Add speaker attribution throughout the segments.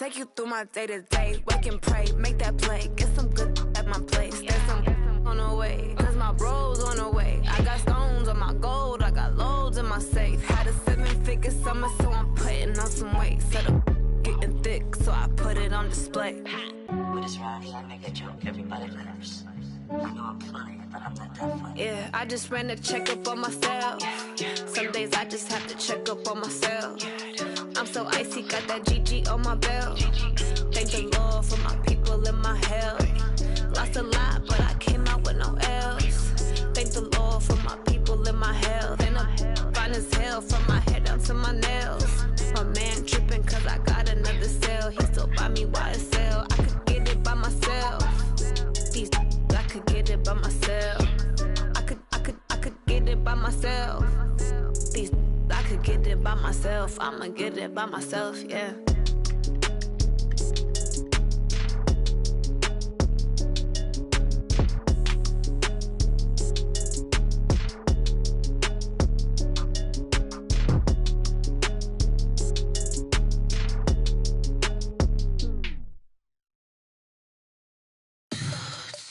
Speaker 1: Take you through my day-to-day, wake and pray, make that play, get some good at my place. There's some on the way, cause my bro's on the way. I got stones on my gold, I got loads in my safe. Had a 7-figure summer, so I'm putting on some weight. Set up getting thick, so I put it on display.
Speaker 2: With this rhyme, I make a joke, everybody laughs. I know I'm funny, but I'm not that funny.
Speaker 1: Yeah, I just ran a checkup on myself. Some days I just have to check up on myself. I'm so icy, got that GG on my belt. Thank the Lord for my people in my health. Lost a lot, but I came out with no else. Thank the Lord for my people in my health. And I'm fine as hell from my head down to my nails. My man tripping cause I got another cell. He still buy me YSL. I could get it by myself. These I could get it by myself. I could get it by myself. These I could get it by myself. I'ma get it by myself, yeah.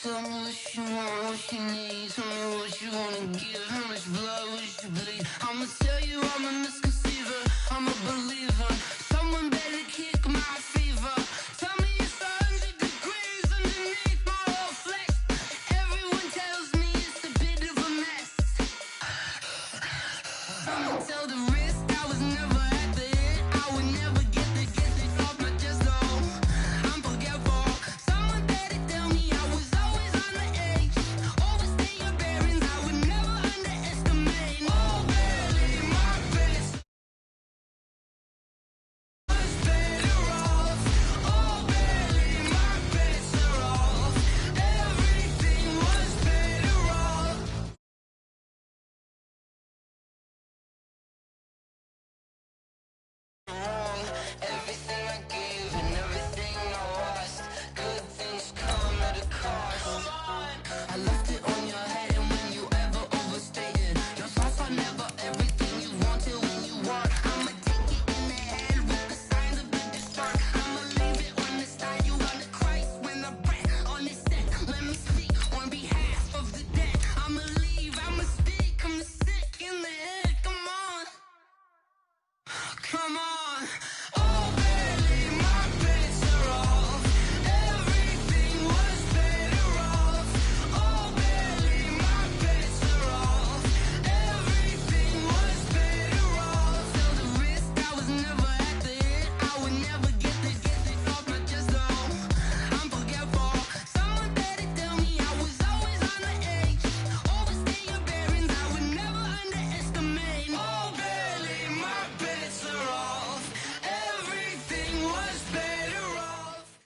Speaker 3: Tell me what you want, what you need. Tell me what you wanna give. How much blood would you bleed? I'ma tell you I'm a misconceiver. I'm a believer. Someone better kick my fever. Tell me it's 100 degrees underneath my whole flesh. Everyone tells me it's a bit of a mess. I'ma tell the risk I was never at the end. I would never get this off my chest though. I'm forgetful. Someone better tell me I was always on the edge. Overstay your bearings, I would never underestimate. Oh, barely my best. Was better off. Oh, barely my best are off. Everything was better off. Wrong. Everything I gave and everything I lost. Good things come at a cost. I left it on your head, and when you ever overstated, your thoughts are never everything you wanted when you want. I'ma take it in the head with the signs of the distort. I'ma leave it on the side. You on the Christ when the breath on the set. Let me speak on behalf of the dead. I'ma leave, I'ma speak. I'm sick in the head. Come on. Come on. Oh, barely my bets are off. Everything was better off. Oh, barely my bets are off. Everything was better off. Till the risk I was never at the end. I would never get this off my chest though. I'm forgetful. Someone better tell me I was always on the edge. Overstay your bearings, I would never underestimate. Oh, barely my bets are off. Everything was better off.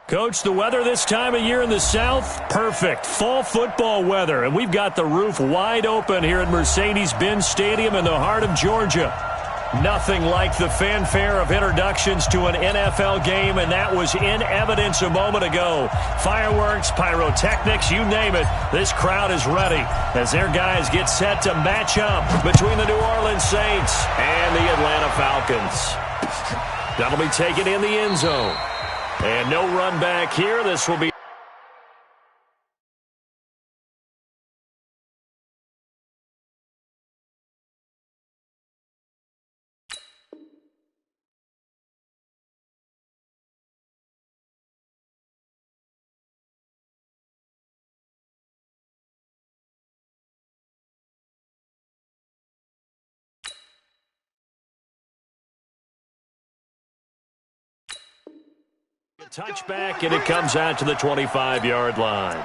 Speaker 4: Coach, the weather this time of year in the South, perfect. Fall football weather, and we've got the roof wide open here at Mercedes-Benz Stadium in the heart of Georgia. Nothing like the fanfare of introductions to an NFL game, and that was in evidence a moment ago. Fireworks, pyrotechnics, you name it. This crowd is ready as their guys get set to match up between the New Orleans Saints and the Atlanta Falcons. That'll be taken in the end zone. And no run back here. This will be a touchback, and it comes out to the 25-yard line.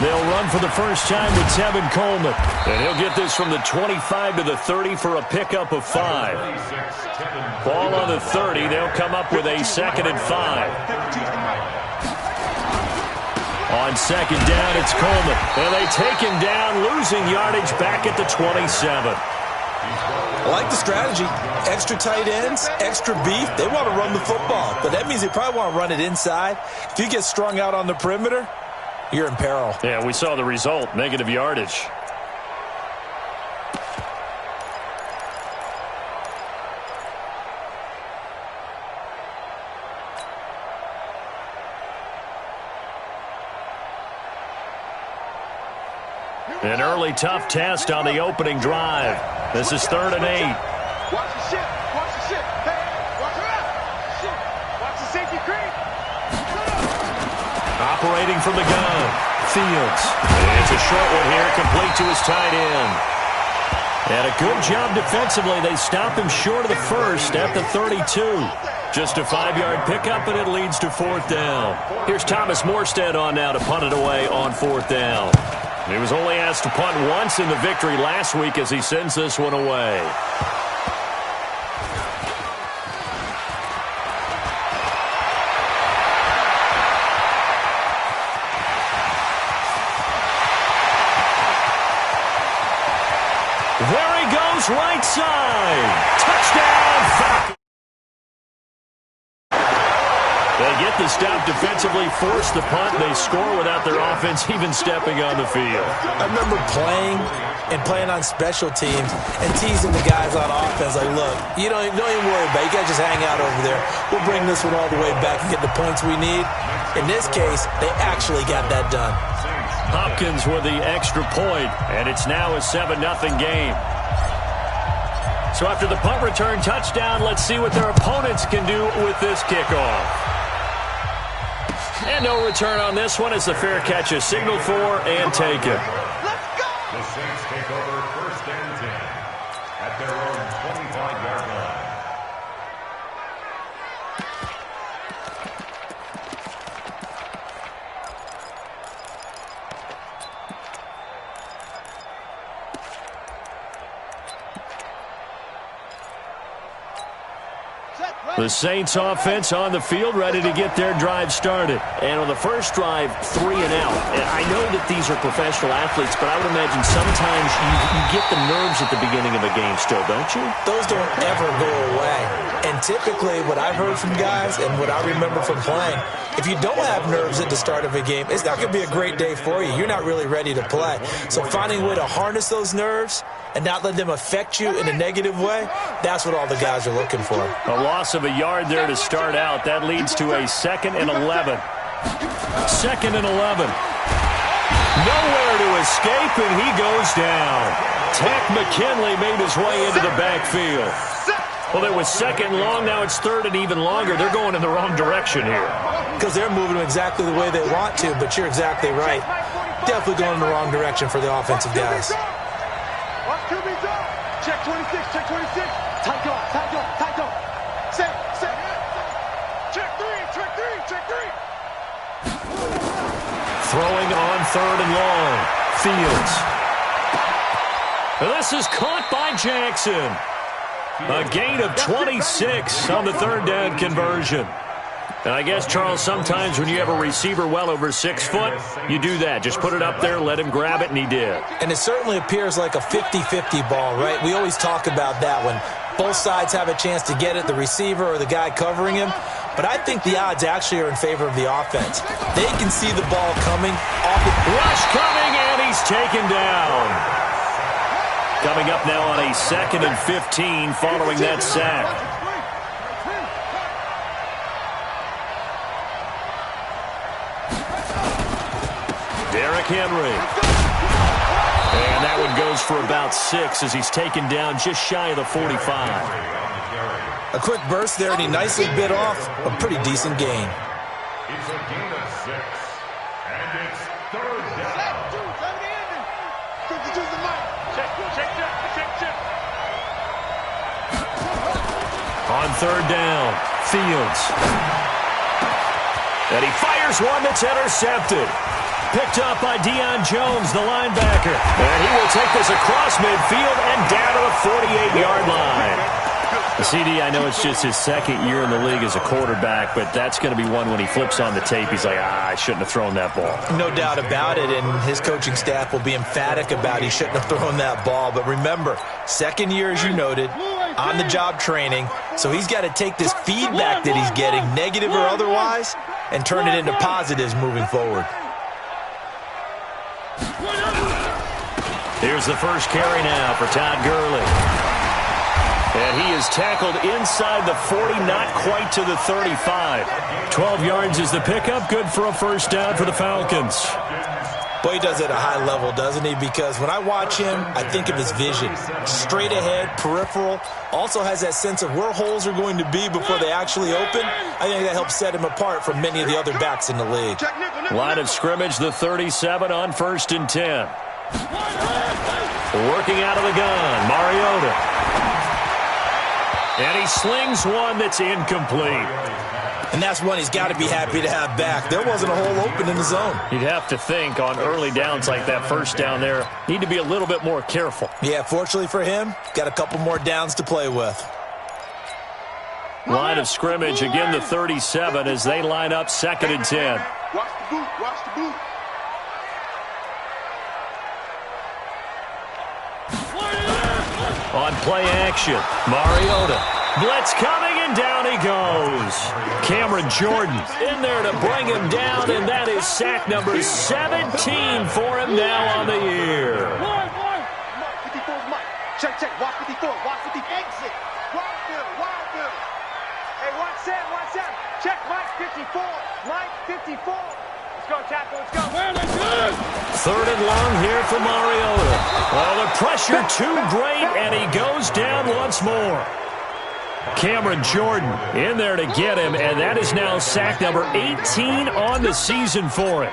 Speaker 4: They'll run for the first time with Tevin Coleman. And he'll get this from the 25 to the 30 for a pickup of 5. Ball on the 30. They'll come up with a 2nd and 5. On second down, it's Coleman. And they take him down, losing yardage back at the 27.
Speaker 5: I like the strategy. Extra tight ends, extra beef. They want to run the football, but that means they probably want to run it inside. If you get strung out on the perimeter, you're in peril.
Speaker 4: Yeah, we saw the result, negative yardage. An early tough test on the opening drive. This is 3rd and 8.
Speaker 6: Watch the ship. Watch the ship. Hey, watch it out. Shit. Watch the safety creep.
Speaker 4: Operating from the gun. Fields. And it's a short one here, complete to his tight end. And a good job defensively. They stop him short of the first at the 32. Just a 5-yard pickup, and it leads to 4th down. Here's Thomas Morstead on now to punt it away on 4th down. He was only asked to punt once in the victory last week as he sends this one away. There he goes, right side. Touchdown, Falcons. They get the stop defensively, force the punt, and they score without their offense even stepping on the field.
Speaker 5: I remember playing on special teams and teasing the guys on offense like, look, you don't even worry about it. You guys just hang out over there. We'll bring this one all the way back and get the points we need. In this case, they actually got that done.
Speaker 4: Hopkins with the extra point, and it's now a 7-0 game. So after the punt return touchdown, let's see what their opponents can do with this kickoff. And no return on this one as the fair catch is signaled for and taken.
Speaker 6: Let's go.
Speaker 7: The Saints take over 1st and 10 at their own 25-yard line.
Speaker 4: The Saints offense on the field, ready to get their drive started. And on the first drive, 3 and out. And I know that these are professional athletes, but I would imagine sometimes you get the nerves at the beginning of a game still, don't you?
Speaker 5: Those don't ever go away. And typically what I've heard from guys and what I remember from playing, if you don't have nerves at the start of a game, it's not going to be a great day for you. You're not really ready to play. So finding a way to harness those nerves and not let them affect you in a negative way, that's what all the guys are looking for.
Speaker 4: A loss of a yard there to start out. That leads to a 2nd and 11. 2nd and 11. Nowhere to escape, and he goes down. Tech McKinley made his way into the backfield. Well, it was 2nd long. Now it's 3rd and even longer. They're going in the wrong direction here.
Speaker 5: Because they're moving exactly the way they want to, but you're exactly right. Definitely going in the wrong direction for the offensive guys.
Speaker 6: Check 26, check 26. Tight go, tight go, tight go. Set. Check 3, check 3, check 3.
Speaker 4: Throwing on 3rd and long. Fields. This is caught by Jackson. A gain of 26 on the 3rd down conversion. And I guess, Charles, sometimes when you have a receiver well over 6 foot, you do that. Just put it up there, let him grab it, and he did.
Speaker 5: And it certainly appears like a 50-50 ball, right? We always talk about that when both sides have a chance to get it, the receiver or the guy covering him. But I think the odds actually are in favor of the offense. They can see the ball coming.
Speaker 4: Rush coming, and he's taken down. Coming up now on a 2nd and 15 following that sack. Derrick Henry. And that one goes for about 6 as he's taken down just shy of the 45.
Speaker 5: A quick burst there, and he nicely bit off a pretty decent gain.
Speaker 7: It's a gain of 6, and it's 3rd down.
Speaker 6: Check.
Speaker 4: On 3rd down, Fields. And he fires one that's intercepted. Picked up by Deion Jones, the linebacker. And he will take this across midfield and down to the 48-yard line. CD, I know it's just his second year in the league as a quarterback, but that's going to be one when he flips on the tape, he's like, I shouldn't have thrown that ball.
Speaker 5: No doubt about it, and his coaching staff will be emphatic about he shouldn't have thrown that ball. But remember, second year, as you noted, on-the-job training, so he's got to take this feedback that he's getting, negative or otherwise, and turn it into positives moving forward.
Speaker 4: Here's the first carry now for Todd Gurley. And he is tackled inside the 40, not quite to the 35. 12 yards is the pickup, good for a first down for the Falcons.
Speaker 5: Boy, he does it at a high level, doesn't he? Because when I watch him, I think of his vision. Straight ahead, peripheral. Also has that sense of where holes are going to be before they actually open. I think that helps set him apart from many of the other backs in the league.
Speaker 4: Line of scrimmage, the 37 on 1st and 10. Working out of the gun, Mariota. And he slings one that's incomplete.
Speaker 5: And that's one he's got to be happy to have back. There wasn't a hole open in the zone.
Speaker 4: You'd have to think on early downs like that, first down there, need to be a little bit more careful.
Speaker 5: Yeah, fortunately for him, got a couple more downs to play with.
Speaker 4: Line of scrimmage, again the 37 as they line up 2nd and 10.
Speaker 6: Watch the boot, watch the boot.
Speaker 4: On play action, Mariota. Blitz coming, and down he goes. Cameron Jordan in there to bring him down, and that is sack number 17 for him now on the year.
Speaker 6: 54's Mike. Check, check. Watch 54. Watch 50. Exit. Wild Bill. Hey, watch Sam. Check Mike 54. Mike 54. Let's go, tackle. Let's go.
Speaker 4: 3rd and long here for Mariota. Well, the pressure too great, and he goes down once more. Cameron Jordan in there to get him, and that is now sack number 18 on the season for him.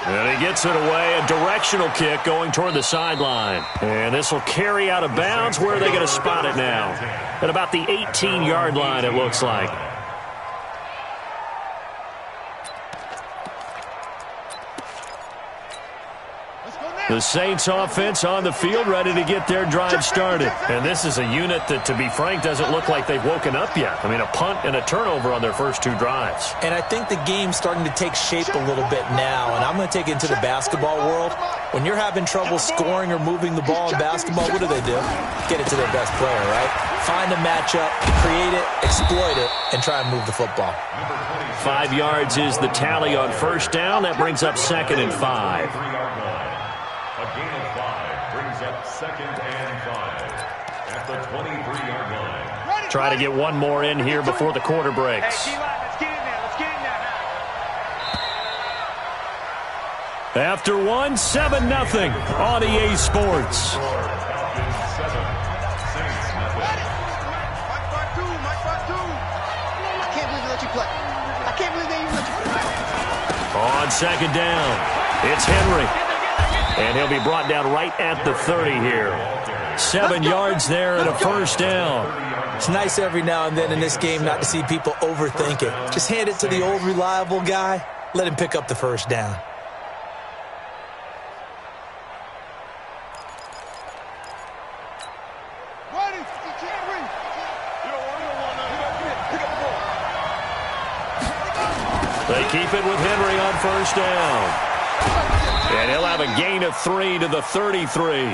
Speaker 4: And he gets it away, a directional kick going toward the sideline. And this will carry out of bounds. Where are they going to spot it now? At about the 18-yard line, it looks like. The Saints offense on the field, ready to get their drive started. And this is a unit that, to be frank, doesn't look like they've woken up yet. I mean, a punt and a turnover on their first 2 drives.
Speaker 5: And I think the game's starting to take shape a little bit now, and I'm going to take it into the basketball world. When you're having trouble scoring or moving the ball in basketball, what do? Get it to their best player, right? Find a matchup, create it, exploit it, and try and move the football.
Speaker 4: 5 yards is the tally on first down. That brings up 2nd and 5.
Speaker 7: A gain of 5 brings up 2nd and 5 at the 23-yard line.
Speaker 4: Try to get one more in here before the quarter breaks.
Speaker 6: Hey, D-line, let's get in there now.
Speaker 4: After 1, 7-0 on EA Sports.
Speaker 7: Falcons 7, Saints nothing.
Speaker 6: Mike Batu. I can't believe they let you play. I can't believe they even let you play.
Speaker 4: On 2nd down, it's Henry. And he'll be brought down right at the 30 here. 7 yards there and a first down.
Speaker 5: It's nice every now and then in this game not to see people overthink it. Just hand it to the old reliable guy. Let him pick up the first down.
Speaker 4: They keep it with Henry on first down. And he'll have a gain of 3 to the 33.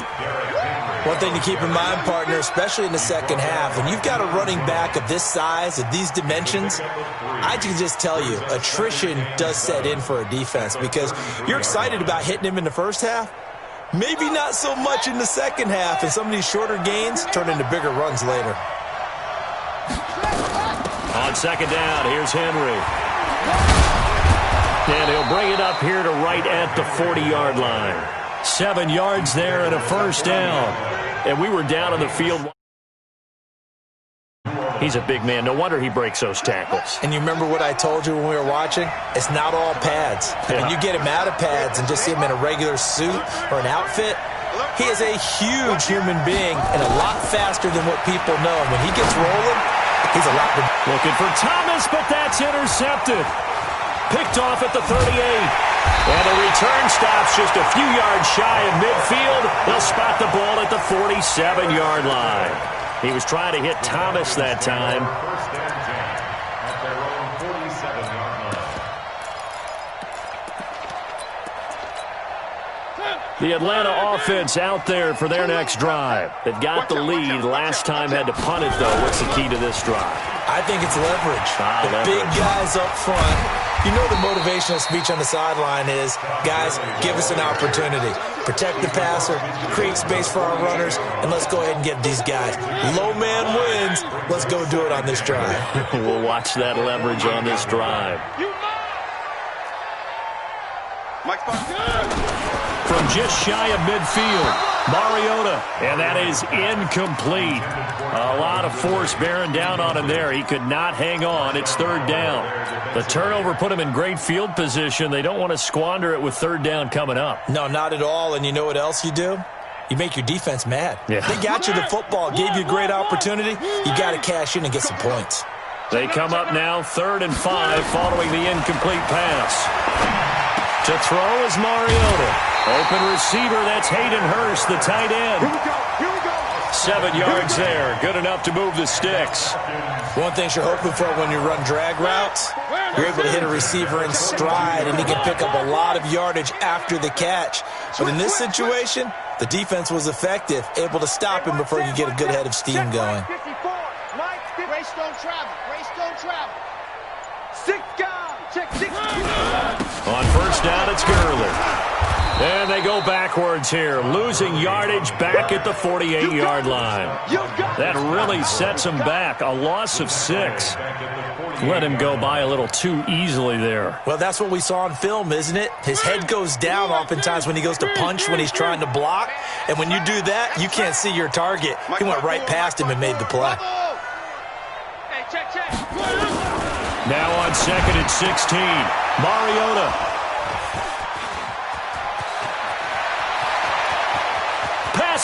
Speaker 5: One thing to keep in mind, partner, especially in the second half, when you've got a running back of this size, of these dimensions, I can just tell you, attrition does set in for a defense because you're excited about hitting him in the first half. Maybe not so much in the second half, and some of these shorter gains turn into bigger runs later.
Speaker 4: On 2nd down, here's Henry. And he'll bring it up here to right at the 40-yard line. 7 yards there and a first down. And we were down on the field. He's a big man. No wonder he breaks those tackles.
Speaker 5: And you remember what I told you when we were watching? It's not all pads.
Speaker 4: Yeah.
Speaker 5: When you get him out of pads and just see him in a regular suit or an outfit, he is a huge human being and a lot faster than what people know. And when he gets rolling, he's a lot bigger.
Speaker 4: Looking for Thomas, but that's intercepted. Picked off at the 38. And the return stops just a few yards shy of midfield. They'll spot the ball at the 47-yard line. He was trying to hit Thomas that time.
Speaker 7: First and 10 at their own 47-yard line.
Speaker 4: The Atlanta offense out there for their next drive. They've got the lead. Last time had to punt it, though. What's the key to this drive?
Speaker 5: I think it's leverage. The
Speaker 4: leverage.
Speaker 5: big guys up front. You know the motivational speech on the sideline is, guys, give us an opportunity. Protect the passer, create space for our runners, and let's go ahead and get these guys. Low man wins. Let's go do it on this drive.
Speaker 4: We'll watch that leverage on this drive. From just shy of midfield, Mariota, and that is incomplete. A lot of force bearing down on him there. He could not hang on. It's third down. The turnover put him in great field position. They don't want to squander it with third down coming up.
Speaker 5: No, not at all. And you know what else you do? You make your defense mad.
Speaker 4: Yeah.
Speaker 5: They got you the football, gave you a great opportunity. You got to cash in and get some points.
Speaker 4: They come up now 3rd and 5 following the incomplete pass. To throw is Mariota. Open receiver, that's Hayden Hurst, the tight end.
Speaker 6: Here we go.
Speaker 4: 7 yards there. Good enough to move the sticks.
Speaker 5: One thing you're hoping for when you run drag routes, you're able to hit a receiver in stride, and he can pick up a lot of yardage after the catch. But in this situation, the defense was effective, able to stop him before you get a good head of steam going.
Speaker 6: Race don't travel. Race don't travel. 6 guys. Check 6.
Speaker 4: On first down, it's Gurley. And they go backwards here, losing yardage back at the 48-yard line. That really sets him back. A loss of 6. Let him go by a little too easily there.
Speaker 5: Well, that's what we saw on film, isn't it? His head goes down oftentimes when he goes to punch when he's trying to block. And when you do that, you can't see your target. He went right past him and made the play.
Speaker 6: Hey, check.
Speaker 4: Now on 2nd and 16, Mariota.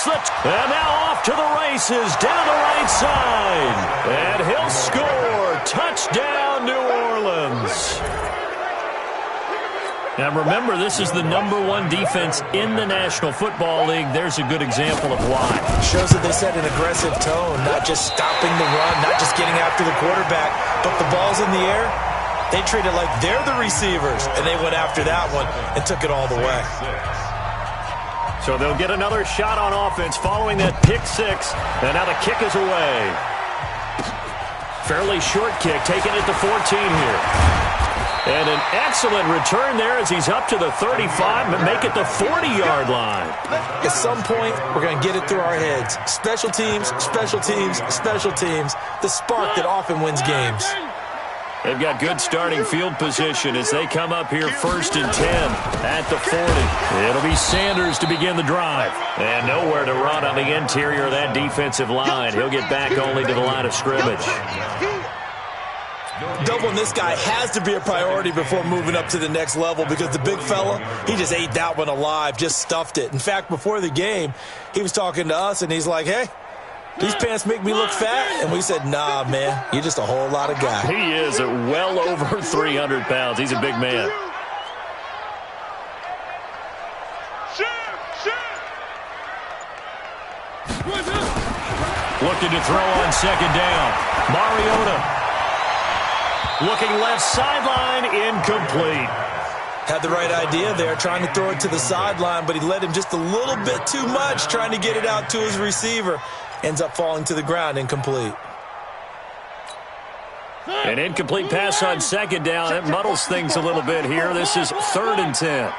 Speaker 4: And now off to the races, down the right side. And he'll score. Touchdown, New Orleans. Now remember, this is the #1 defense in the National Football League. There's a good example of why.
Speaker 5: Shows that they set an aggressive tone, not just stopping the run, not just getting after the quarterback, but the ball's in the air. They treat it like they're the receivers, and they went after that one and took it all the way.
Speaker 4: So they'll get another shot on offense following that pick 6. And now the kick is away. Fairly short kick, taken at the 14 here. And an excellent return there as he's up to the 35, but make it the 40-yard line.
Speaker 5: At some point, we're going to get it through our heads. Special teams, special teams, special teams. The spark that often wins games.
Speaker 4: They've got good starting field position as they come up here 1st and 10 at the 40. It'll be Sanders to begin the drive. And nowhere to run on the interior of that defensive line. He'll get back only to the line of scrimmage.
Speaker 5: Doubling this guy has to be a priority before moving up to the next level because the big fella, he just ate that one alive, just stuffed it. In fact, before the game, he was talking to us, and he's like, hey, these pants make me look fat? And we said, nah, man, you're just a whole lot of guy.
Speaker 4: He is at well over 300 pounds. He's a big man. Looking to throw on 2nd down. Mariota. Looking left sideline, incomplete.
Speaker 5: Had the right idea there, trying to throw it to the sideline, but he led him just a little bit too much, trying to get it out to his receiver. Ends up falling to the ground, incomplete.
Speaker 4: An incomplete pass on 2nd down. It muddles things a little bit here. This is 3rd and 10.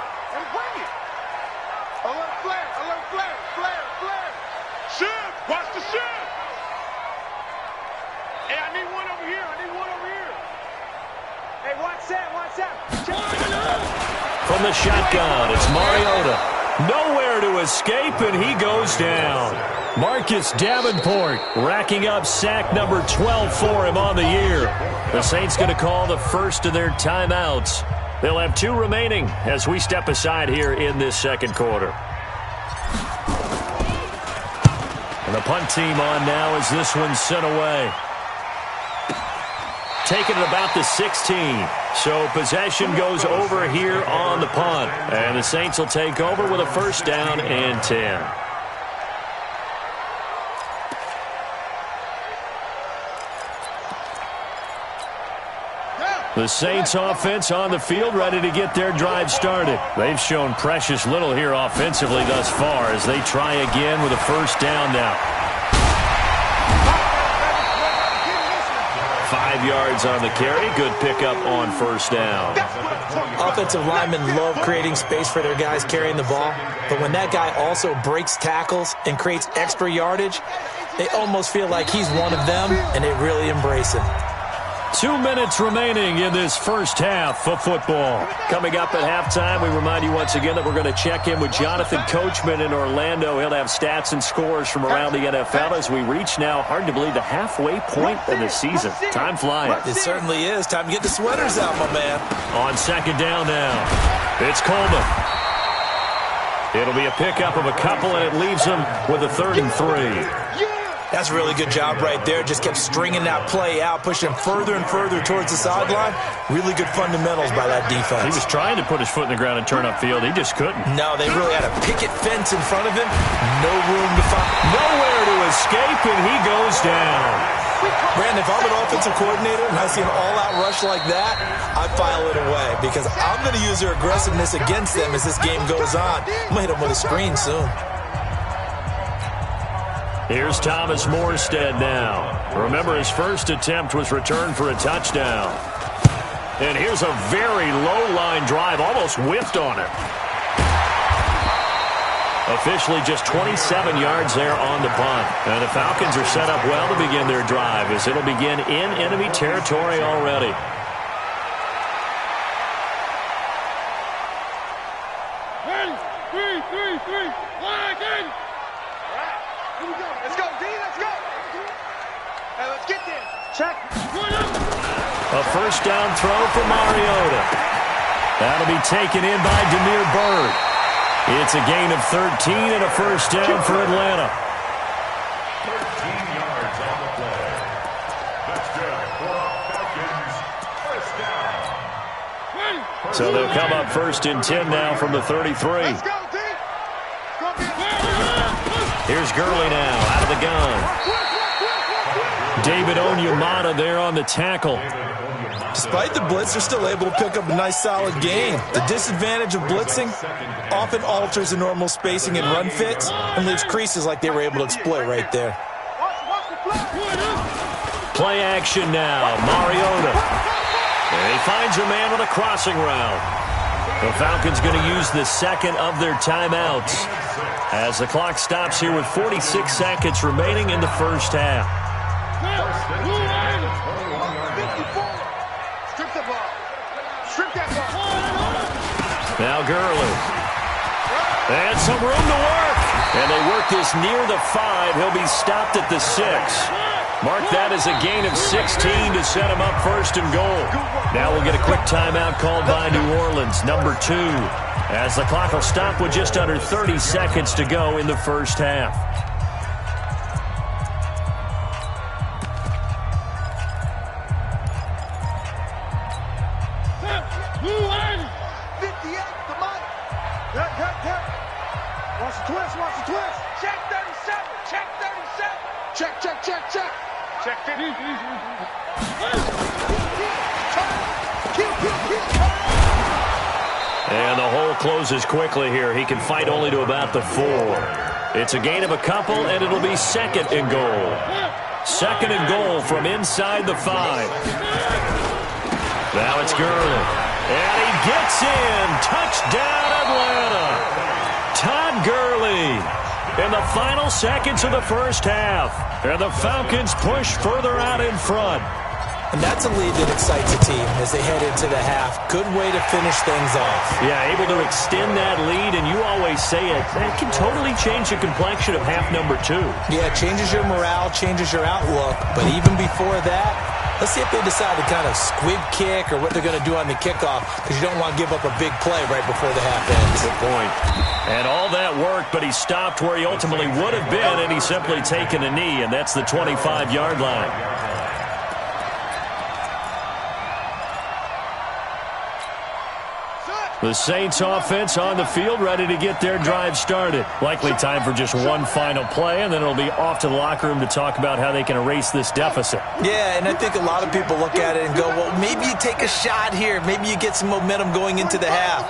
Speaker 6: Shift, watch the shift. Hey, I need one over here. Hey, watch that.
Speaker 4: From the shotgun, it's Mariota. Nowhere to escape, and he goes down. Marcus Davenport racking up sack number 12 for him on the year. The Saints going to call the first of their timeouts. They'll have 2 remaining as we step aside here in this 2nd quarter. And the punt team on now as this one's sent away. taken at about the 16. So possession goes over here on the punt. And the Saints will take over with a first down and 10. The Saints offense on the field, ready to get their drive started. They've shown precious little here offensively thus far as they try again with a first down now. 5 yards on the carry. Good pickup on first down.
Speaker 5: Offensive linemen love creating space for their guys carrying the ball, but when that guy also breaks tackles and creates extra yardage, they almost feel like he's one of them, and they really embrace him.
Speaker 4: 2 minutes remaining in this first half of football. Coming up at halftime, we remind you once again that we're going to check in with Jonathan Coachman in Orlando. He'll have stats and scores from around the NFL as we reach now, hard to believe, the halfway point of the season. Time flying.
Speaker 5: It certainly is. Time to get the sweaters out, my man.
Speaker 4: On second down now, it's Coleman. It'll be a pickup of a couple, and it leaves them with a 3rd and 3.
Speaker 5: That's a really good job right there. Just kept stringing that play out, pushing him further and further towards the sideline. Really good fundamentals by that defense.
Speaker 4: He was trying to put his foot in the ground and turn upfield. He just couldn't.
Speaker 5: No, they really had a picket fence in front of him. No room to find.
Speaker 4: Nowhere to escape, and he goes down.
Speaker 5: Brandon, if I'm an offensive coordinator and I see an all-out rush like that, I file it away because I'm going to use their aggressiveness against them as this game goes on. I'm going to hit them with a screen soon.
Speaker 4: Here's Thomas Morstead now. Remember, his first attempt was returned for a touchdown. And here's a very low-line drive, almost whiffed on it. Officially just 27 yards there on the punt. And the Falcons are set up well to begin their drive as it'll begin in enemy territory already. A first down throw for Mariota. That'll be taken in by Damiere Byrd. It's a gain of 13 and a first down for Atlanta.
Speaker 7: 13 yards on the play. That's good for Falcons. First down.
Speaker 4: So they'll come up first and 10 now from the 33. Here's Gurley now out of the gun. David Onyemata there on the tackle.
Speaker 5: Despite the blitz, they're still able to pick up a nice, solid gain. The disadvantage of blitzing often alters the normal spacing and run fits and leaves creases like they were able to exploit right there.
Speaker 4: Play action now. Mariota. And he finds a man with a crossing route. The Falcons going to use the second of their timeouts as the clock stops here with 46 seconds remaining in the first half. Now Gurley. And some room to work. And they work this near the 5. He'll be stopped at the 6. Mark that as a gain of 16 to set him up first and goal. Now we'll get a quick timeout called by New Orleans, number 2, as the clock will stop with just under 30 seconds to go in the first half. And the hole closes quickly here. He can fight only to about the 4. It's a gain of a couple, and it'll be second and goal. Second and goal from inside the 5. Now it's Gurley. And he gets in. Touchdown, Atlanta. Todd Gurley in the final seconds of the first half. And the Falcons push further out in front.
Speaker 5: And that's a lead that excites a team as they head into the half. Good way to finish things off.
Speaker 4: Yeah, able to extend that lead, and you always say it. That can totally change the complexion of half number 2.
Speaker 5: Yeah, it changes your morale, changes your outlook. But even before that, let's see if they decide to kind of squib kick or what they're going to do on the kickoff, because you don't want to give up a big play right before the half ends.
Speaker 4: Good point. And all that worked, but he stopped where he ultimately would have been, and he's simply taken a knee, and that's the 25-yard line. The Saints offense on the field, ready to get their drive started. Likely time for just one final play, and then it'll be off to the locker room to talk about how they can erase this deficit.
Speaker 5: Yeah, and I think a lot of people look at it and go, well, maybe you take a shot here. Maybe you get some momentum going into the half.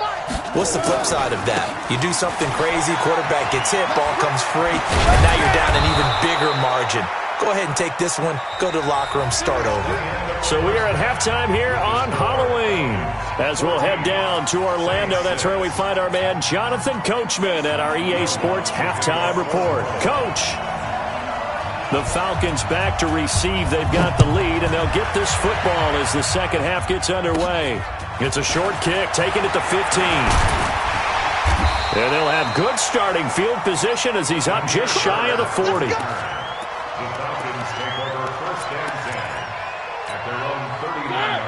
Speaker 5: What's the flip side of that? You do something crazy, quarterback gets hit, ball comes free, and now you're down an even bigger margin. Go ahead and take this one, go to the locker room, start over.
Speaker 4: So we are at halftime here on Halloween. As we'll head down to Orlando, that's where we find our man Jonathan Coachman at our EA Sports Halftime Report. Coach, the Falcons back to receive. They've got the lead, and they'll get this football as the second half gets underway. It's a short kick, taken at the 15. And they'll have good starting field position as he's up just shy of the 40.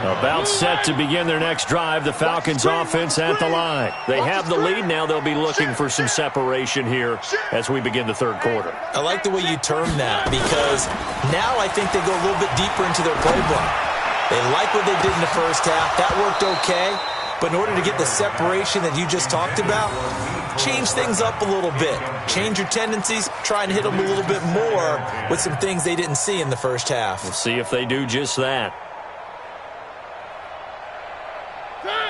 Speaker 4: About set to begin their next drive, the Falcons offense at the line. They have the lead. Now they'll be looking for some separation here as we begin the third quarter.
Speaker 5: I like the way you term that because now I think they go a little bit deeper into their playbook. They like what they did in the first half. That worked okay. But in order to get the separation that you just talked about, change things up a little bit. Change your tendencies. Try and hit them a little bit more with some things they didn't see in the first half.
Speaker 4: We'll see if they do just that.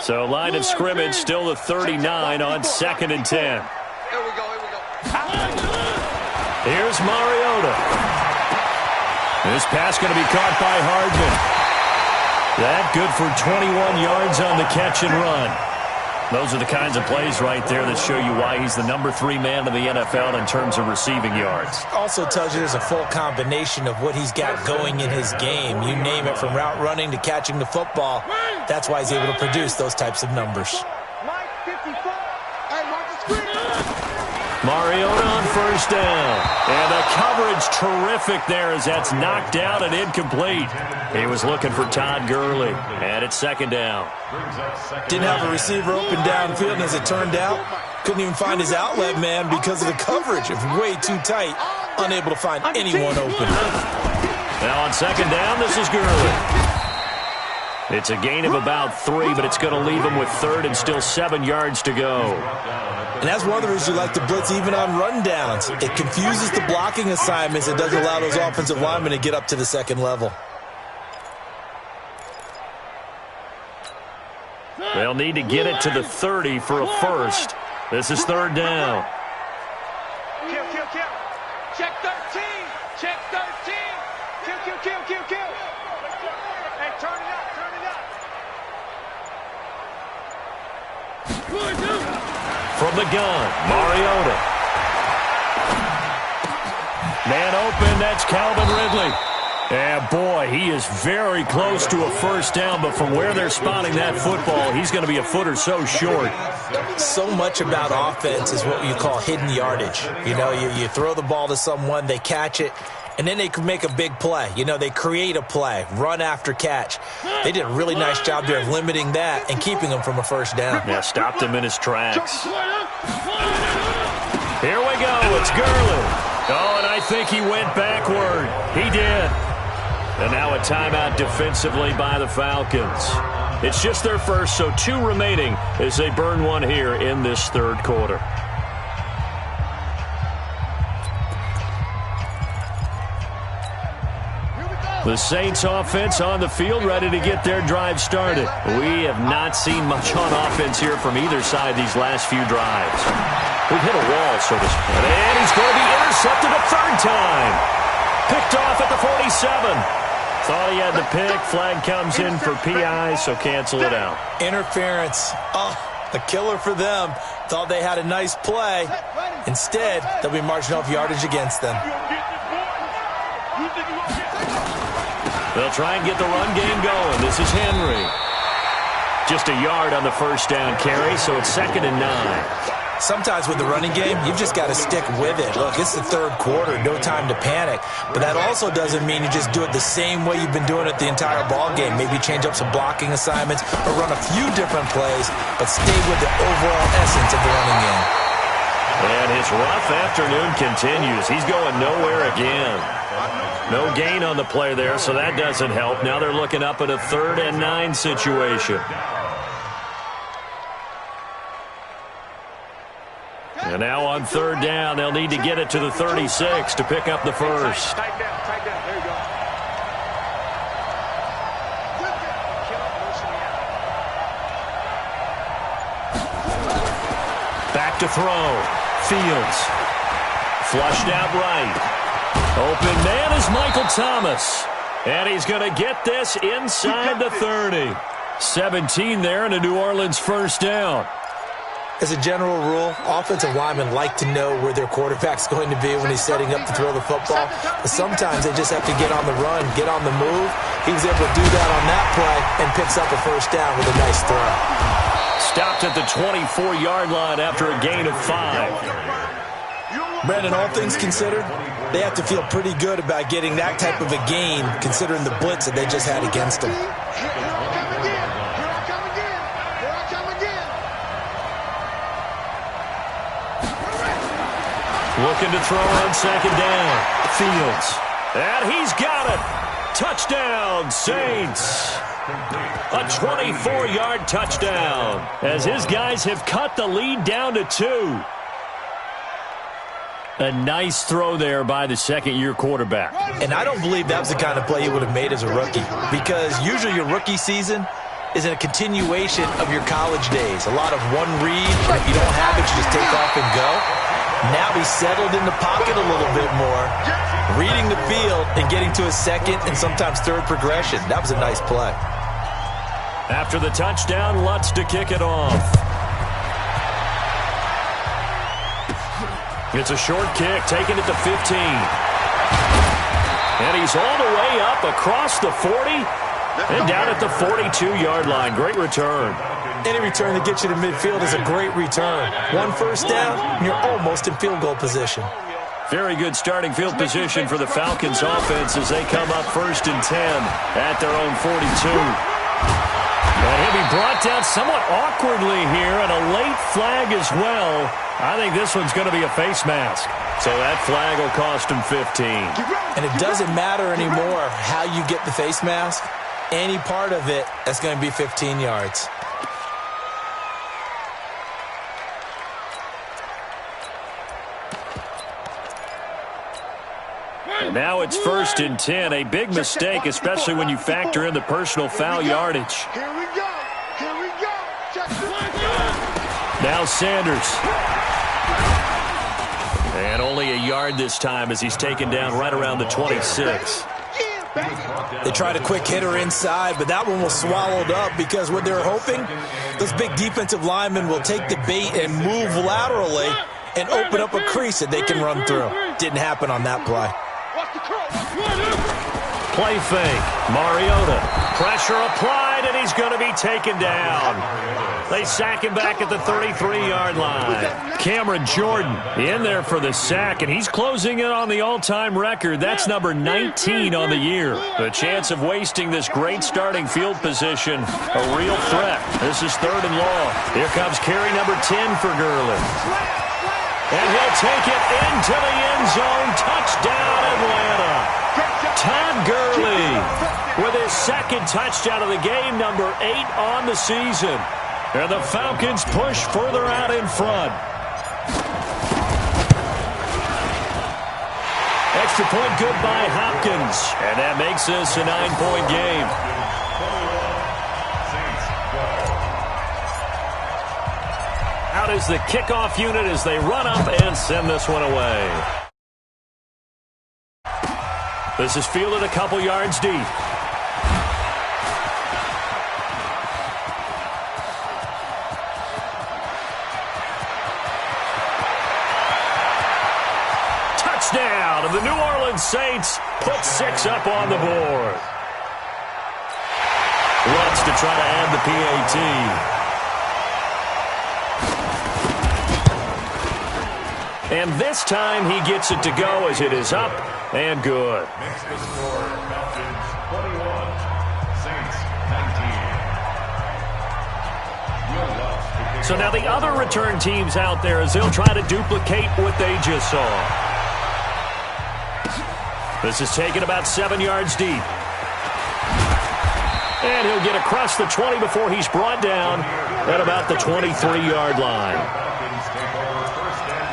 Speaker 4: So line of scrimmage still the 39 on 2nd and 10.
Speaker 6: Here we go.
Speaker 4: Here's Mariota. This pass going to be caught by Hardman. That good for 21 yards on the catch and run. Those are the kinds of plays right there that show you why he's the number 3 man in the NFL in terms of receiving yards.
Speaker 5: Also tells you there's a full combination of what he's got going in his game. You name it, from route running to catching the football. That's why he's able to produce those types of numbers.
Speaker 6: Mike 54. Hey, watch the screen.
Speaker 4: Mariota on first down. And the coverage terrific there as that's knocked out and incomplete. He was looking for Todd Gurley. And it's 2nd down.
Speaker 5: Didn't have a receiver open downfield, and as it turned out, couldn't even find his outlet man because of the coverage. It was way too tight, unable to find anyone open.
Speaker 4: Now on 2nd down, this is Gurley. It's a gain of about 3, but it's going to leave him with 3rd and still 7 yards to go.
Speaker 5: And that's one of the reasons you like to blitz even on rundowns. It confuses the blocking assignments. It doesn't allow those offensive linemen to get up to the second level.
Speaker 4: They'll need to get it to the 30 for a first. This is 3rd down.
Speaker 6: Kill. Check 13. Check 13. Kill. Hey, turn it up.
Speaker 4: From the gun, Mariota. Man open, that's Calvin Ridley. And boy, he is very close to a first down, but from where they're spotting that football, he's going to be a foot or so short.
Speaker 5: So much about offense is what you call hidden yardage. You know, you throw the ball to someone, they catch it, and then they can make a big play. You know, they create a play, run after catch. They did a really nice job there of limiting that and keeping him from a first down.
Speaker 4: Yeah, stopped him in his tracks. Here we go. It's Gurley. Oh, and I think he went backward. He did. And now a timeout defensively by the Falcons. It's just their first, so 2 remaining as they burn one here in this 3rd quarter. The Saints offense on the field, ready to get their drive started. We have not seen much on offense here from either side these last few drives. We've hit a wall, so to speak. And he's going to be intercepted a 3rd time. Picked off at the 47. Thought he had the pick. Flag comes in for PI, so cancel it out.
Speaker 5: Interference. Oh, a killer for them. Thought they had a nice play. Instead, they'll be marching off yardage against them.
Speaker 4: They'll try and get the run game going. This is Henry. Just a yard on the first down carry, so it's 2nd and 9.
Speaker 5: Sometimes with the running game, you've just got to stick with it. Look, it's the 3rd quarter, no time to panic. But that also doesn't mean you just do it the same way you've been doing it the entire ball game. Maybe change up some blocking assignments or run a few different plays, but stay with the overall essence of the running game.
Speaker 4: And his rough afternoon continues. He's going nowhere again. No gain on the play there, so that doesn't help. Now they're looking up at a 3rd and 9 situation. And now on third down, they'll need to get it to the 36 to pick up the first.
Speaker 6: Tight down. There you go.
Speaker 4: Back to throw. Fields. Flushed out right. Open man is Michael Thomas. And he's going to get this inside the 30. 17 there and a New Orleans first down.
Speaker 5: As a general rule, offensive linemen like to know where their quarterback's going to be when he's setting up to throw the football. But sometimes they just have to get on the run, get on the move. He was able to do that on that play and picks up a first down with a nice throw.
Speaker 4: Stopped at the 24-yard line after a gain of 5.
Speaker 5: Brandon, all things considered, they have to feel pretty good about getting that type of a gain considering the blitz that they just had against them.
Speaker 4: Looking to throw on second down. Fields. And he's got it. Touchdown, Saints. A 24-yard touchdown as his guys have cut the lead down to 2. A nice throw there by the second-year quarterback.
Speaker 5: And I don't believe that was the kind of play he would have made as a rookie, because usually your rookie season is a continuation of your college days. A lot of one read, and if you don't have it, you just take off and go. Now he's settled in the pocket a little bit more, reading the field and getting to his second and sometimes third progression. That was a nice play.
Speaker 4: After the touchdown, Lutz to kick it off. It's a short kick, taking it to 15. And he's all the way up across the 40 and down at the 42-yard line. Great return.
Speaker 5: Any return that gets you to midfield is a great return. One first down, and you're almost in field goal position.
Speaker 4: Very good starting field position for the Falcons offense as they come up 1st and 10 at their own 42. And he'll be brought down somewhat awkwardly here, and a late flag as well. I think this one's going to be a face mask. So that flag will cost him 15.
Speaker 5: And it doesn't matter anymore how you get the face mask. Any part of it, that's going to be 15 yards.
Speaker 4: And now it's 1st and 10. A big mistake, especially when you factor in the personal foul yardage.
Speaker 6: Here we go.
Speaker 4: Now Sanders. And only a yard this time as he's taken down right around the 26.
Speaker 5: They tried a quick hitter inside, but that one was swallowed up because what they were hoping, those big defensive linemen will take the bait and move laterally and open up a crease that they can run through. Didn't happen on that play.
Speaker 4: Play fake. Mariota. Pressure applied, and he's going to be taken down. They sack him back at the 33-yard line. Cameron Jordan in there for the sack, and he's closing in on the all-time record. That's number 19 on the year. The chance of wasting this great starting field position, a real threat. This is 3rd and long. Here comes carry number 10 for Gurley. And he'll take it into the end zone. Touchdown, Atlanta. Todd Gurley with his second touchdown of the game, number 8 on the season. And the Falcons push further out in front. Extra point good by Hopkins. And that makes this a 9-point game. Out is the kickoff unit as they run up and send this one away. This is fielded a couple yards deep. Touchdown, and the New Orleans Saints put 6 up on the board. Lutz to try to add the PAT. And this time he gets it to go as it is up and good.
Speaker 7: Makes the score Falcons 21, Saints 19.
Speaker 4: So now the other return teams out there as they'll try to duplicate what they just saw. This is taken about 7 yards deep. And he'll get across the 20 before he's brought down at about the 23-yard line.
Speaker 7: Falcons take over 1st and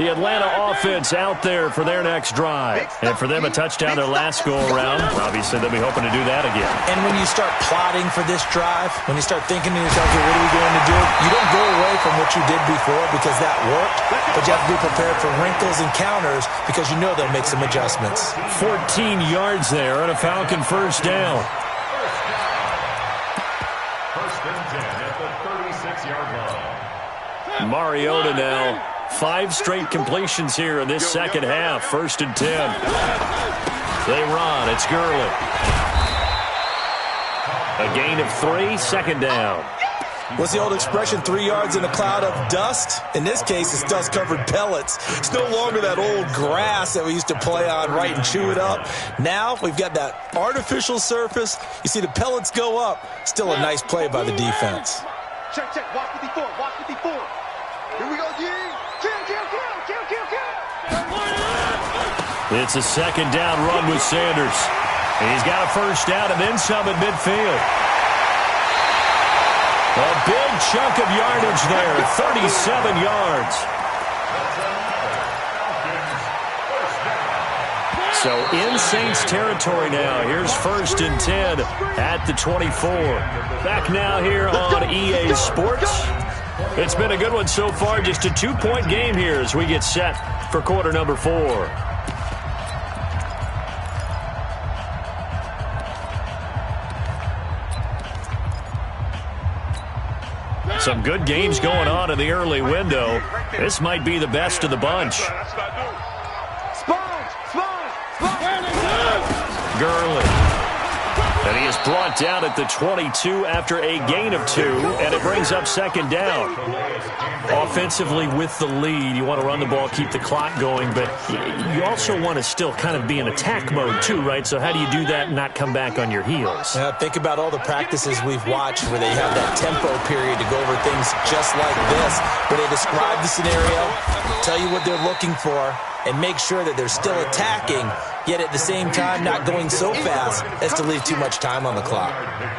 Speaker 4: The Atlanta offense out there for their next drive. And for them, a touchdown their last go-around. Obviously, they'll be hoping to do that again.
Speaker 5: And when you start plotting for this drive, when you start thinking to yourself, okay, what are we going to do? You don't go away from what you did before because that worked, but you have to be prepared for wrinkles and counters because you know they'll make some adjustments.
Speaker 4: 14 yards there and a Falcon first down.
Speaker 7: First and 10 at the 36-yard line.
Speaker 4: Mariota now. 5 straight completions here in this second half. First and 10. They run. It's Gurley. A gain of 3, second down.
Speaker 5: What's the old expression, 3 yards in a cloud of dust? In this case, it's dust-covered pellets. It's no longer that old grass that we used to play on, right, and chew it up. Now we've got that artificial surface. You see the pellets go up. Still a nice play by the defense.
Speaker 6: Check, check. Watch 54. Watch 54. Here we go, G. Kill.
Speaker 4: It's a second down run with Sanders. He's got a first down and then some at midfield. A big chunk of yardage there, 37 yards. So in Saints territory now. Here's first and 10 at the 24. Back now here on EA Sports. It's been a good one so far. Just a 2-point game here as we get set for quarter number 4. Some good games going on in the early window. This might be the best of the bunch. Gurley. And he is brought down at the 22 after a gain of 2, and it brings up second down. Offensively with the lead, you want to run the ball, keep the clock going, but you also want to still kind of be in attack mode too, right? So how do you do that and not come back on your heels?
Speaker 5: Yeah, think about all the practices we've watched where they have that tempo period to go over things just like this, where they describe the scenario, tell you what they're looking for, and make sure that they're still attacking, yet at the same time not going so fast as to leave too much time on the clock.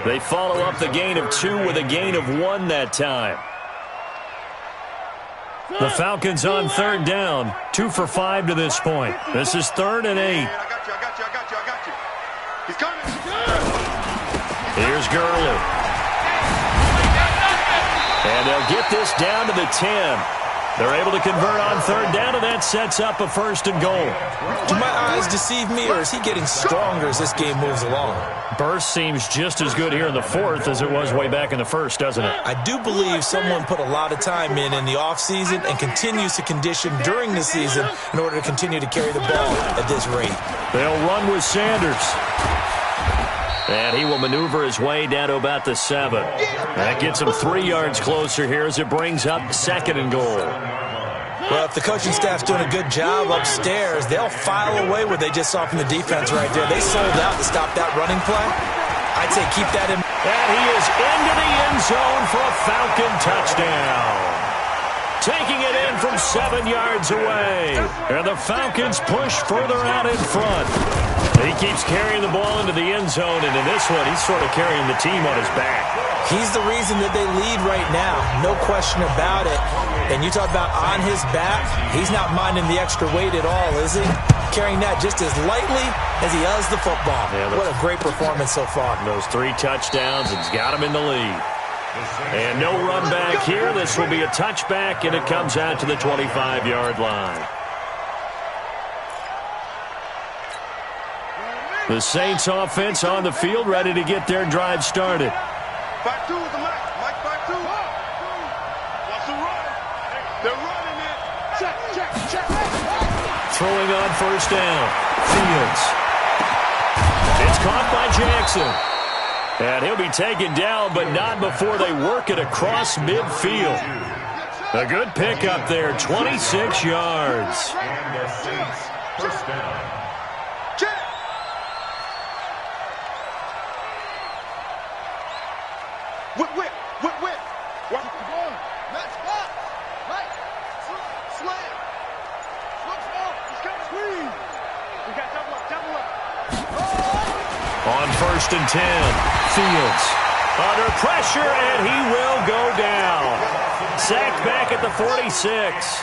Speaker 4: They follow up the gain of 2 with a gain of 1 that time. The Falcons on third down, 2 for 5 to this point. This is 3rd and 8.
Speaker 6: I got you. He's coming.
Speaker 4: Here's Gurley. And they'll get this down to the 10. They're able to convert on third down, and that sets up a first and goal.
Speaker 5: Do my eyes deceive me, or is he getting stronger as this game moves along?
Speaker 4: Burst seems just as good here in the 4th as it was way back in the 1st, doesn't it?
Speaker 5: I do believe someone put a lot of time in the offseason and continues to condition during the season in order to continue to carry the ball at this rate.
Speaker 4: They'll run with Sanders. And he will maneuver his way down to about the 7. That gets him 3 yards closer here as it brings up second and goal.
Speaker 5: Well, if the coaching staff's doing a good job upstairs, they'll file away what they just saw from the defense right there. They sold out to stop that running play. I'd say keep that in.
Speaker 4: And he is into the end zone for a Falcon touchdown. Taking it in from 7 yards away. And the Falcons push further out in front. He keeps carrying the ball into the end zone, and in this one, he's sort of carrying the team on his back.
Speaker 5: He's the reason that they lead right now, no question about it. And you talk about on his back, he's not minding the extra weight at all, is he? Carrying that just as lightly as he does the football. Yeah, what a great performance so far.
Speaker 4: Those 3 touchdowns, it's got him in the lead. And no run back here. This will be a touchback, and it comes out to the 25-yard line. The Saints offense on the field, ready to get their drive started.
Speaker 6: 5-2 with the Mike. Mike 5-2. Watch the run. They're running it. Check.
Speaker 4: Throwing on first down. Fields. It's caught by Jackson. And he'll be taken down, but not before they work it across midfield. A good pickup there, 26 yards.
Speaker 7: And the Saints first down.
Speaker 6: Whip. Watch the ball. Match spot. Right. Slam. Switch ball. He's coming. Squeeze. We got double up.
Speaker 4: On first and 10, Fields under pressure, and he will go down. Sacked back at the 46.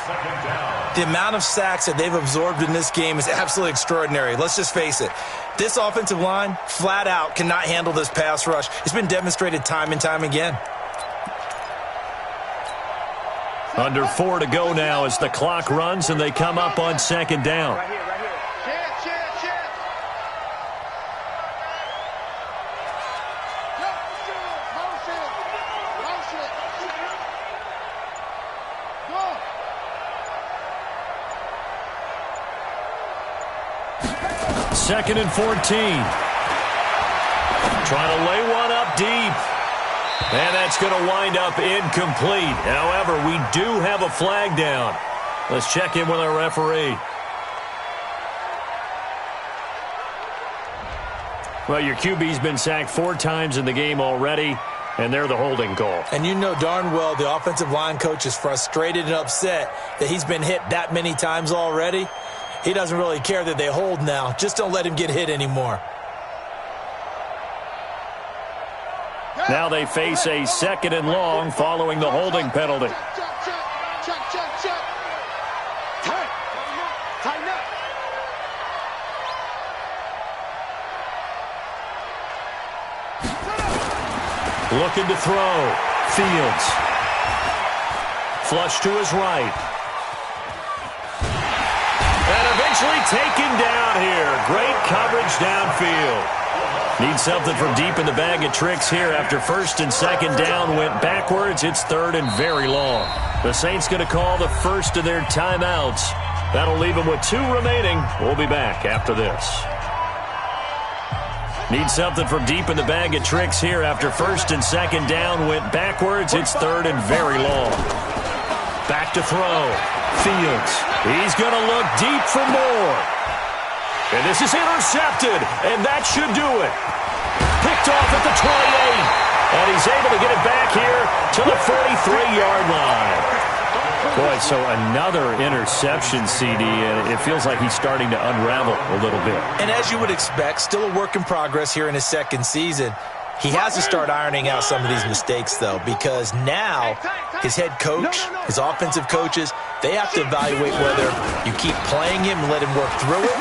Speaker 5: The amount of sacks that they've absorbed in this game is absolutely extraordinary. Let's just face it. This offensive line, flat out, cannot handle this pass rush. It's been demonstrated time and time again.
Speaker 4: Under 4 to go now as the clock runs and they come up on second down.
Speaker 6: Right here, right here. Chance.
Speaker 4: Second and 14. Trying to lay one up deep. And that's going to wind up incomplete. However, we do have a flag down. Let's check in with our referee. Well, your QB's been sacked 4 times in the game already, and they're the holding call.
Speaker 5: And you know darn well the offensive line coach is frustrated and upset that he's been hit that many times already. He doesn't really care that they hold now. Just don't let him get hit anymore.
Speaker 4: Now they face a second and long following the holding penalty.
Speaker 6: Check. Tighten up.
Speaker 4: Looking to throw. Fields. Flush to his right. And eventually taken down here. Great coverage downfield. Need something from deep in the bag of tricks here after first and second down went backwards. It's third and very long. The Saints going to call the first of their timeouts. That'll leave them with 2 remaining. We'll be back after this. Need something from deep in the bag of tricks here after first and second down went backwards. It's third and very long. Back to throw. Fields. He's going to look deep for more. And this is intercepted, and that should do it. Picked off at the 28, and he's able to get it back here to the 43-yard line. Boy, so another interception, CD, and it feels like he's starting to unravel a little bit.
Speaker 5: And as you would expect, still a work in progress here in his second season. He has to start ironing out some of these mistakes, though, because now his head coach, his offensive coaches, they have to evaluate whether you keep playing him and let him work through it,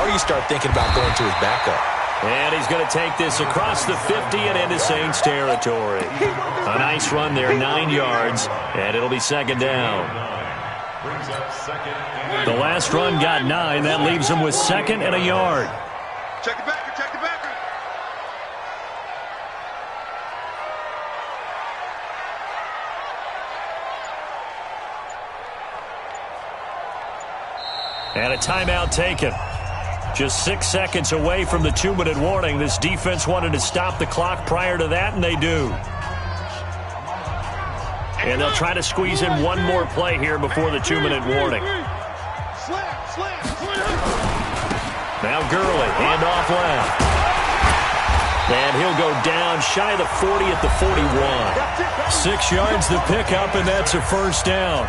Speaker 5: or you start thinking about going to his backup.
Speaker 4: And he's going to take this across the 50 and into Saints territory. A nice run there, 9 yards, and it'll be second down. The last run got 9. That leaves him with second and a yard.
Speaker 6: Check the backer.
Speaker 4: And a timeout taken. Just 6 seconds away from the 2-minute warning. This defense wanted to stop the clock prior to that, and they do. And they'll try to squeeze in one more play here before the 2-minute warning. Now Gurley, handoff left. And he'll go down shy of the 40 at the 41. 6 yards the pickup, and that's a first down.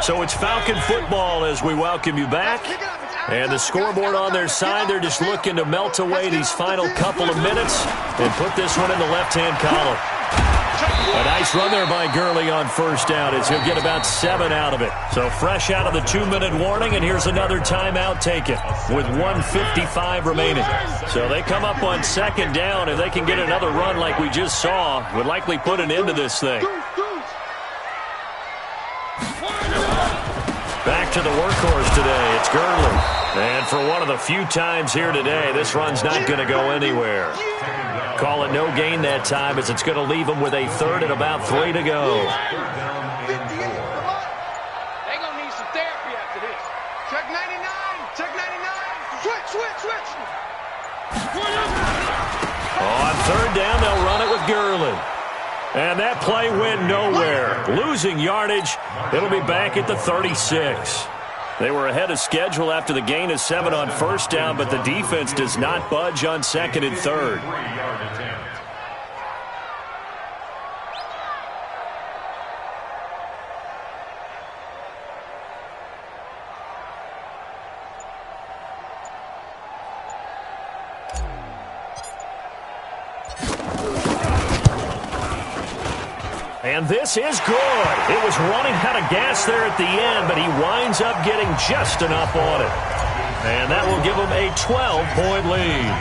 Speaker 4: So it's Falcon football as we welcome you back. And the scoreboard on their side, they're just looking to melt away these final couple of minutes and put this one in the left-hand column. A nice run there by Gurley on first down as he'll get about 7 out of it. So fresh out of the 2-minute warning, and here's another timeout taken with 1:55 remaining. So they come up on second down. If they can get another run like we just saw, would likely put an end to this thing. Back to the workhorse today. It's Gurley. And for one of the few times here today, this run's not going to go anywhere. Call it no gain that time as it's going to leave them with a third and about 3 to go.
Speaker 6: They're going to need some therapy after this. Check 99. Check 99. Switch.
Speaker 4: On third down, they'll run it with Gurley. And that play went nowhere. Losing yardage. It'll be back at the 36. They were ahead of schedule after the gain of 7 on first down, but the defense does not budge on second and third. And this is good. It was running out of gas there at the end, but he winds up getting just enough on it. And that will give them a 12-point lead.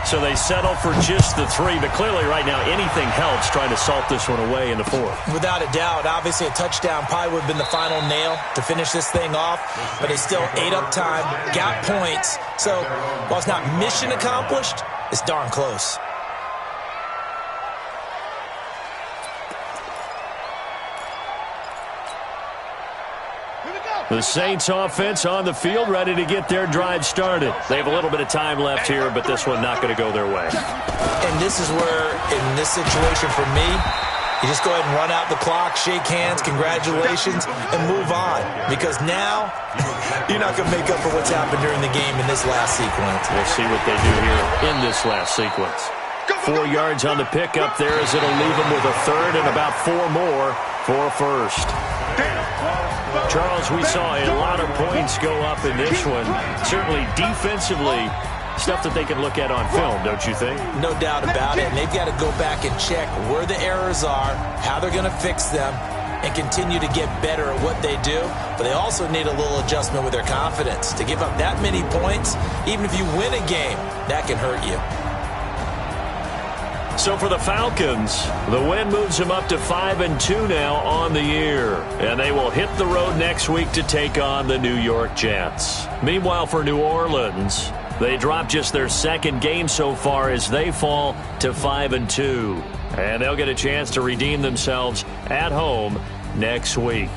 Speaker 4: So they settle for just the 3, but clearly right now anything helps trying to salt this one away in the 4th.
Speaker 5: Without a doubt, obviously a touchdown probably would have been the final nail to finish this thing off, but they still ate up time, got points. So while it's not mission accomplished, it's darn close.
Speaker 4: The Saints offense on the field, ready to get their drive started. They have a little bit of time left here, but this one not going to go their way.
Speaker 5: And this is where, in this situation for me, you just go ahead and run out the clock, shake hands, congratulations, and move on. Because now, you're not going to make up for what's happened during the game in this last sequence.
Speaker 4: We'll see what they do here in this last sequence. 4 yards on the pickup there as it'll leave them with a 3rd and about 4 more for a 1st. Charles, we saw a lot of points go up in this one. Certainly defensively, stuff that they can look at on film, don't you think?
Speaker 5: No doubt about it. And they've got to go back and check where the errors are, how they're going to fix them, and continue to get better at what they do. But they also need a little adjustment with their confidence. To give up that many points, even if you win a game, that can hurt you.
Speaker 4: So for the Falcons, the win moves them up to 5-2 now on the year. And they will hit the road next week to take on the New York Jets. Meanwhile, for New Orleans, they drop just their 2nd game so far as they fall to 5-2. And they'll get a chance to redeem themselves at home next week.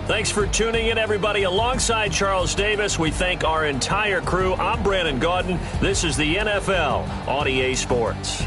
Speaker 4: Thanks for tuning in, everybody. Alongside Charles Davis, we thank our entire crew. I'm Brandon Gaudin. This is the NFL on EA Sports.